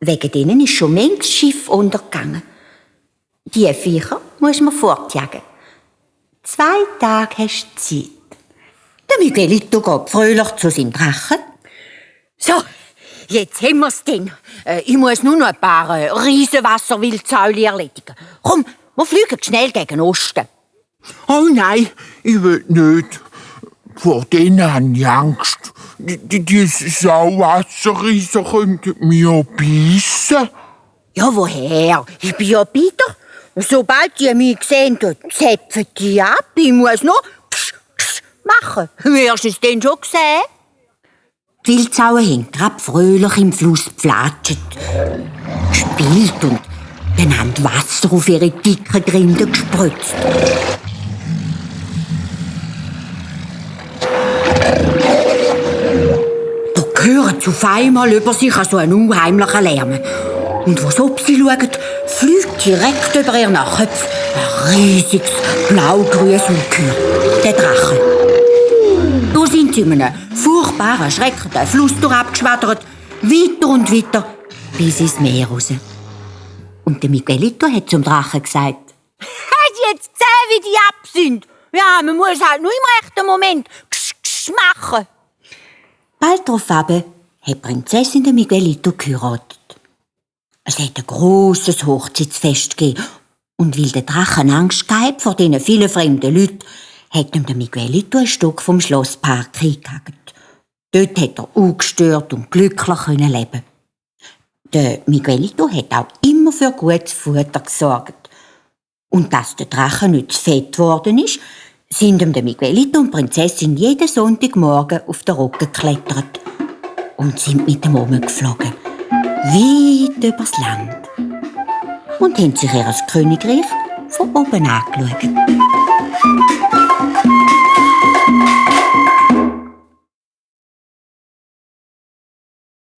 Wegen denen ist schon manches Schiff untergegangen. Die Viecher muss man fortjagen. 2 Tage hast du Zeit. Der Miguelito geht fröhlich zu seinem Drachen. So, jetzt haben wir's denn. Ich muss nur noch ein paar Riesenwasserwildsäule erledigen. Komm, wir fliegen schnell gegen Osten. Oh nein, ich will nicht. Vor denen habe ich Angst. Diese Sauwasserriesen könnten mich auch beißen. Ja, woher? Ich bin ja bei dir. Sobald die mich sehen, zäpfen die ab. Ich muss noch psch, psch machen. Wirst du es denn schon sehen? Die Wildsauen haben gerade fröhlich im Fluss gepflatscht, gespielt und dann haben die Wasser auf ihre dicken Grinden gespritzt. Da hören sie auf einmal über sich so einen unheimlichen Lärm. Und was ob sie schauen, fliegt direkt über ihren Köpfen ein riesiges, blau-grünes Ungeheuer, der Drache. Da sind sie in einem furchtbaren, schreckenden Fluss abgeschwattert, weiter und weiter, bis ins Meer raus. Und der Miguelito hat zum Drachen gesagt: «Hast du jetzt gesehen, wie die ab sind? Ja, man muss halt nur im rechten Moment ksch, ksch machen.» Bald darauf hat die Prinzessin den Miguelito geheiratet. Es hat ein grosses Hochzeitsfest gegeben. Und weil der Drachen Angst gehabt vor diesen vielen fremden Leuten, hat ihm der Miguelito ein Stück vom Schlosspark eingehakt. Dort hat er ungestört und glücklich leben. Der Miguelito hat auch immer für gutes Futter gesorgt. Und dass der Drache nicht zu fett geworden ist, sind ihm der Miguelito und die Prinzessin jeden Sonntagmorgen auf den Rücken geklettert und sind mit ihm rumgeflogen. Weit übers Land. Und haben sich ihr Königreich von oben angeschaut.